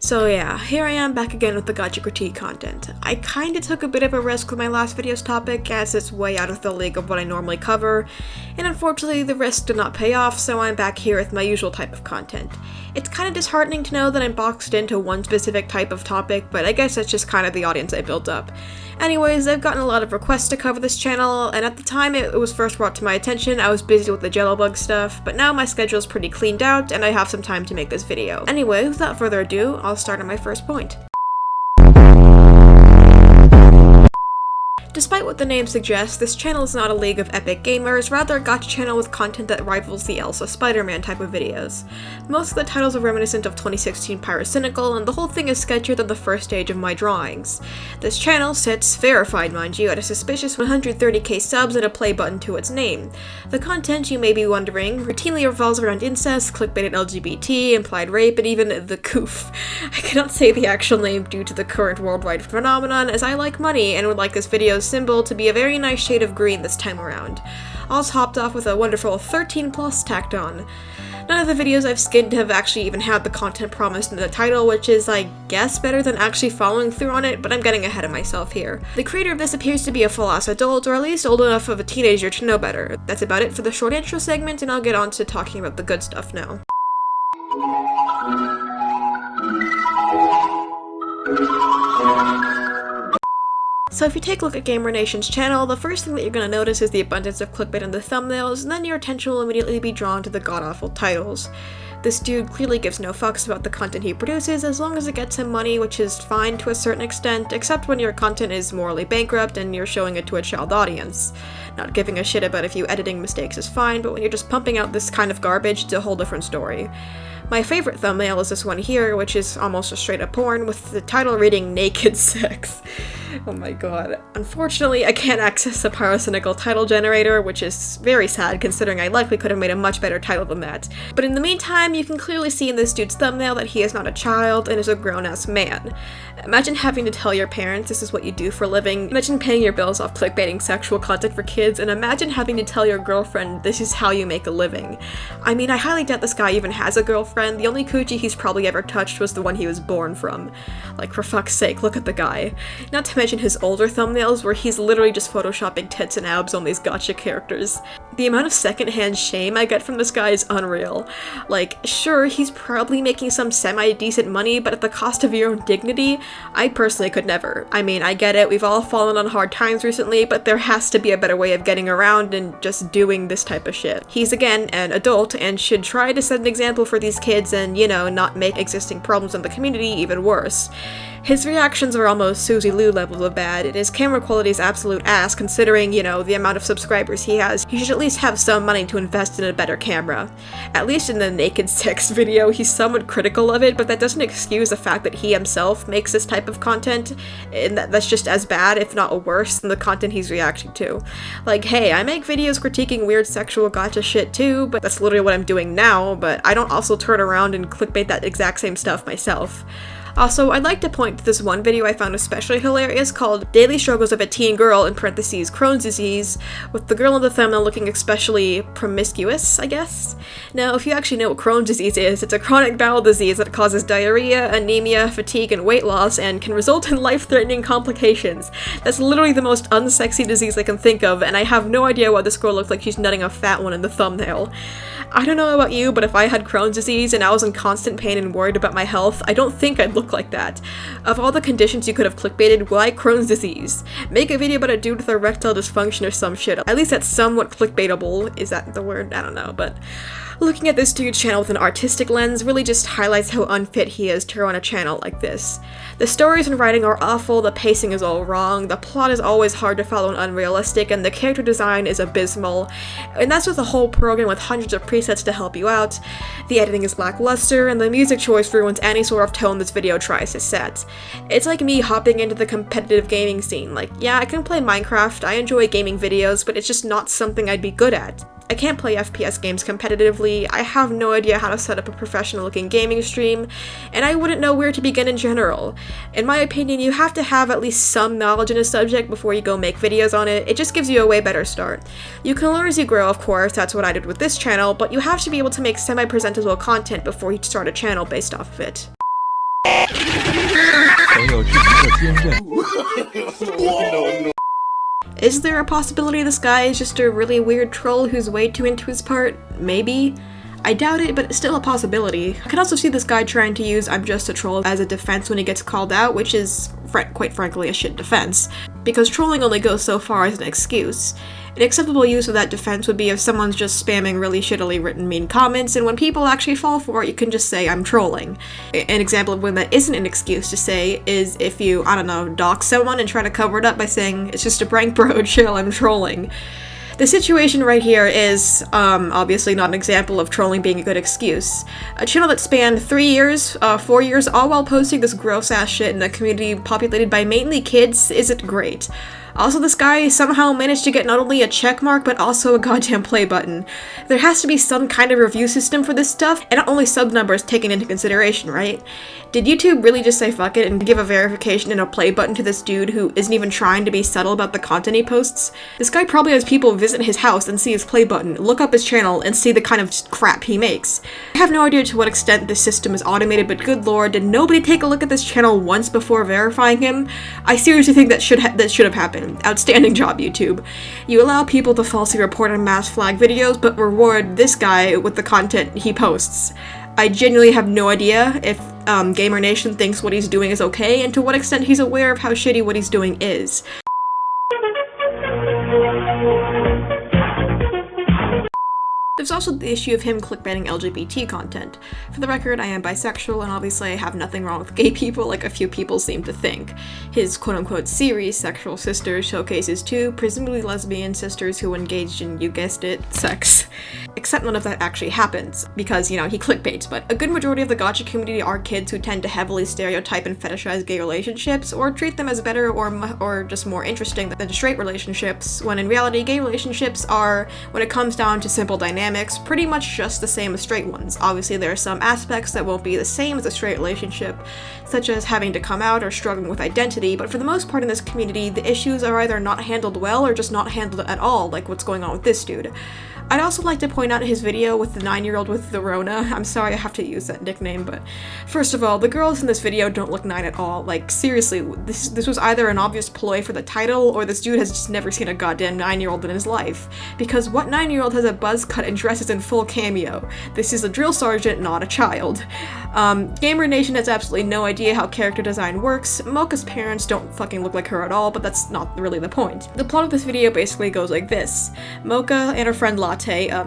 So yeah, here I am back again with the Gacha critique content. I kinda took a bit of a risk with my last video's topic, as it's way out of the league of what I normally cover, and unfortunately the risk did not pay off, so I'm back here with my usual type of content. It's kinda disheartening to know that I'm boxed into one specific type of topic, but I guess that's just kind of the audience I built up. Anyways, I've gotten a lot of requests to cover this channel, and at the time it was first brought to my attention, I was busy with the Jellybug stuff, but now my schedule's pretty cleaned out, and I have some time to make this video. Anyway, without further ado, I'll start on my first point. Despite what the name suggests, this channel is not a league of epic gamers, rather a gacha channel with content that rivals the Elsa Spider-Man type of videos. Most of the titles are reminiscent of 2016 Pyrocynical, and the whole thing is sketchier than the first stage of my drawings. This channel sits, verified mind you, at a suspicious 130k subs and a play button to its name. The content, you may be wondering, routinely revolves around incest, clickbaited LGBT, implied rape, and even the coof. I cannot say the actual name due to the current worldwide phenomenon, as I like money and would like this video's symbol to be a very nice shade of green this time around. All's hopped off with a wonderful 13+ tacked on. None of the videos I've skinned have actually even had the content promised in the title, which is, I guess, better than actually following through on it, but I'm getting ahead of myself here. The creator of this appears to be a full-ass adult, or at least old enough of a teenager to know better. That's about it for the short intro segment, and I'll get on to talking about the good stuff now. So if you take a look at Gamer Nation's channel, the first thing that you're going to notice is the abundance of clickbait in the thumbnails, and then your attention will immediately be drawn to the god-awful titles. This dude clearly gives no fucks about the content he produces as long as it gets him money, which is fine to a certain extent, except when your content is morally bankrupt and you're showing it to a child audience. Not giving a shit about a few editing mistakes is fine, but when you're just pumping out this kind of garbage, it's a whole different story. My favorite thumbnail is this one here, which is almost a straight up porn, with the title reading Naked Sex. Oh my god. Unfortunately, I can't access the Pyrocynical title generator, which is very sad considering I likely could have made a much better title than that. But in the meantime, you can clearly see in this dude's thumbnail that he is not a child and is a grown-ass man. Imagine having to tell your parents this is what you do for a living, imagine paying your bills off clickbaiting sexual content for kids, and imagine having to tell your girlfriend this is how you make a living. I mean, I highly doubt this guy even has a girlfriend. The only coochie he's probably ever touched was the one he was born from. Like, for fuck's sake, look at the guy. Not to mention his older thumbnails where he's literally just photoshopping tits and abs on these gacha characters. The amount of secondhand shame I get from this guy is unreal. Like, sure, he's probably making some semi-decent money, but at the cost of your own dignity, I personally could never. I mean, I get it, we've all fallen on hard times recently, but there has to be a better way of getting around than just doing this type of shit. He's, again, an adult and should try to set an example for these kids and, you know, not make existing problems in the community even worse. His reactions are almost Suzy Lou level of bad, and his camera quality is absolute ass considering, you know, the amount of subscribers he has. He should at least have some money to invest in a better camera. At least in the Naked Sex video, he's somewhat critical of it, but that doesn't excuse the fact that he himself makes this type of content, and that's just as bad, if not worse, than the content he's reacting to. Like, hey, I make videos critiquing weird sexual gacha shit too, but that's literally what I'm doing now, but I don't also turn around and clickbait that exact same stuff myself. Also, I'd like to point to this one video I found especially hilarious called Daily Struggles of a Teen Girl, in parentheses, Crohn's Disease, with the girl in the thumbnail looking especially promiscuous, I guess? Now, if you actually know what Crohn's disease is, it's a chronic bowel disease that causes diarrhea, anemia, fatigue, and weight loss, and can result in life-threatening complications. That's literally the most unsexy disease I can think of, and I have no idea why this girl looks like she's nutting a fat one in the thumbnail. I don't know about you, but if I had Crohn's disease and I was in constant pain and worried about my health, I don't think I'd look like that. Of all the conditions you could have clickbaited, why Crohn's disease? Make a video about a dude with erectile dysfunction or some shit. At least that's somewhat clickbaitable. Is that the word? I don't know, but looking at this dude's channel with an artistic lens really just highlights how unfit he is to run a channel like this. The stories and writing are awful, the pacing is all wrong, the plot is always hard to follow and unrealistic, and the character design is abysmal. And that's with a whole program with hundreds of presets to help you out. The editing is lackluster, and the music choice ruins any sort of tone this video tries to set. It's like me hopping into the competitive gaming scene. Like, yeah, I can play Minecraft, I enjoy gaming videos, but it's just not something I'd be good at. I can't play FPS games competitively, I have no idea how to set up a professional-looking gaming stream, and I wouldn't know where to begin in general. In my opinion, you have to have at least some knowledge in a subject before you go make videos on it. It just gives you a way better start. You can learn as you grow, of course, that's what I did with this channel, but you have to be able to make semi-presentable content before you start a channel based off of it. Is there a possibility this guy is just a really weird troll who's way too into his part? Maybe. I doubt it, but it's still a possibility. I can also see this guy trying to use "I'm just a troll" as a defense when he gets called out, which is, quite frankly, a shit defense. Because trolling only goes so far as an excuse. An acceptable use of that defense would be if someone's just spamming really shittily written mean comments, and when people actually fall for it, you can just say, "I'm trolling." An example of when that isn't an excuse to say is if you, I don't know, dox someone and try to cover it up by saying, "It's just a prank, bro, chill, I'm trolling." The situation right here is, obviously not an example of trolling being a good excuse. A channel that spanned 3 years, 4 years, all while posting this gross-ass shit in a community populated by mainly kids isn't great. Also, this guy somehow managed to get not only a checkmark, but also a goddamn play button. There has to be some kind of review system for this stuff, and not only sub numbers taken into consideration, right? Did YouTube really just say fuck it and give a verification and a play button to this dude who isn't even trying to be subtle about the content he posts? This guy probably has people visit his house and see his play button, look up his channel, and see the kind of crap he makes. I have no idea to what extent this system is automated, but good lord, did nobody take a look at this channel once before verifying him? I seriously think that should have happened. Outstanding job, YouTube. You allow people to falsely report on mass flag videos, but reward this guy with the content he posts. I genuinely have no idea if Gamer Nation thinks what he's doing is okay, and to what extent he's aware of how shitty what he's doing is. There's also the issue of him clickbaiting LGBT content. For the record, I am bisexual, and obviously I have nothing wrong with gay people like a few people seem to think. His quote-unquote series, Sexual Sisters, showcases two presumably lesbian sisters who engaged in, you guessed it, sex. Except none of that actually happens, because, you know, he clickbaits, but a good majority of the gacha community are kids who tend to heavily stereotype and fetishize gay relationships, or treat them as better or just more interesting than straight relationships, when in reality gay relationships are, when it comes down to simple dynamics, pretty much just the same as straight ones. Obviously there are some aspects that won't be the same as a straight relationship, such as having to come out or struggling with identity, but for the most part in this community, the issues are either not handled well or just not handled at all, like what's going on with this dude. I'd also like to point out his video with the 9-year-old with the Rona. I'm sorry I have to use that nickname, but first of all, the girls in this video don't look 9 at all. Like, seriously, this was either an obvious ploy for the title, or this dude has just never seen a goddamn 9-year-old in his life. Because what 9-year-old has a buzz cut and dresses in full cameo? This is a drill sergeant, not a child. Gamer Nation has absolutely no idea how character design works. Mocha's parents don't fucking look like her at all, but that's not really the point. The plot of this video basically goes like this. Mocha and her friend Latte,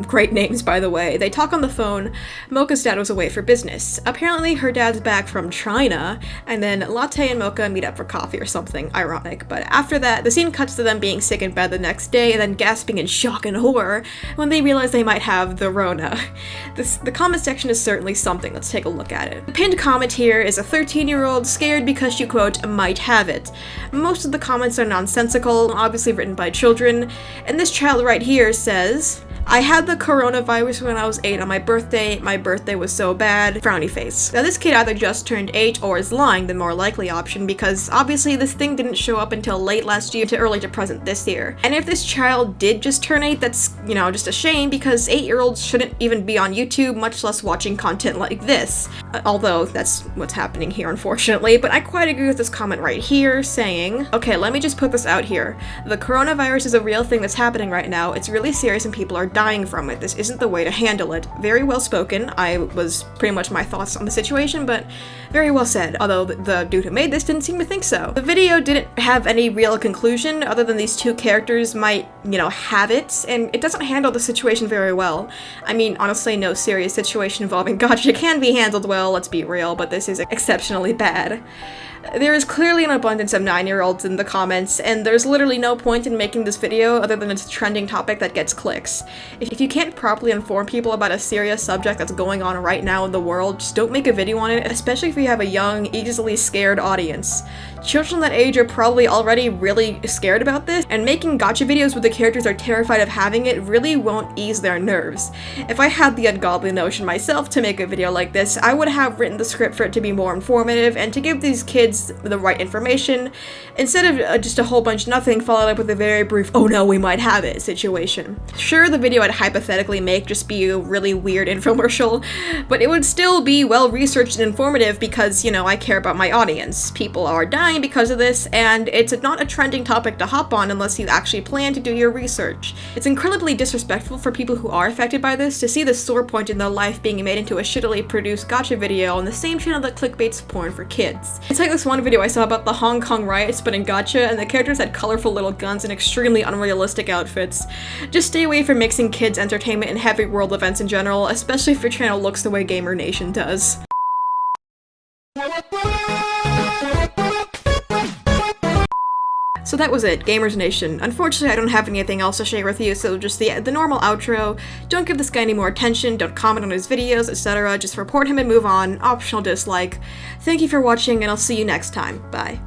great names by the way, they talk on the phone. Mocha's dad was away for business. Apparently her dad's back from China, and then Latte and Mocha meet up for coffee or something, ironic, but after that, the scene cuts to them being sick in bed the next day and then gasping in shock and horror when they realize they might have the Rona. The comment section is certainly something, let's take a look at it. The pinned comment here is a 13-year-old scared because she, quote, might have it. Most of the comments are nonsensical, obviously written by children, and this child right here says, I had the coronavirus when I was 8 on my birthday was so bad, frowny face. Now this kid either just turned 8 or is lying, the more likely option, because obviously this thing didn't show up until late last year to early to present this year. And if this child did just turn 8, that's, you know, just a shame, because 8-year-olds shouldn't even be on YouTube, much less watching content like this. Although that's what's happening here, unfortunately, but I quite agree with this comment right here, saying, okay, let me just put this out here. The coronavirus is a real thing that's happening right now, it's really serious and people are dying from it. This isn't the way to handle it. Very well spoken. I was pretty much my thoughts on the situation, but very well said, although the dude who made this didn't seem to think so. The video didn't have any real conclusion other than these two characters might, you know, have it, and it doesn't handle the situation very well. I mean, honestly, no serious situation involving gacha can be handled well, let's be real, but this is exceptionally bad. There is clearly an abundance of 9-year-olds in the comments, and there's literally no point in making this video other than it's a trending topic that gets clicks. If you can't properly inform people about a serious subject that's going on right now in the world, just don't make a video on it, especially if you have a young, easily scared audience. Children that age are probably already really scared about this, and making gacha videos where the characters are terrified of having it really won't ease their nerves. If I had the ungodly notion myself to make a video like this, I would have written the script for it to be more informative and to give these kids the right information, instead of just a whole bunch of nothing followed up with a very brief, oh no, we might have it situation. Sure, the video video I'd hypothetically make just be a really weird infomercial, but it would still be well-researched and informative because, you know, I care about my audience. People are dying because of this, and it's not a trending topic to hop on unless you actually plan to do your research. It's incredibly disrespectful for people who are affected by this to see the sore point in their life being made into a shittily produced gacha video on the same channel that clickbaits porn for kids. It's like this one video I saw about the Hong Kong riots but in gacha, and the characters had colorful little guns and extremely unrealistic outfits. Just stay away from mixing kids' entertainment and heavy world events in general, especially if your channel looks the way Gamer Nation does. So that was it, Gamers Nation. Unfortunately, I don't have anything else to share with you, so just the normal outro. Don't give this guy any more attention, don't comment on his videos, etc. Just report him and move on. Optional dislike. Thank you for watching, and I'll see you next time. Bye.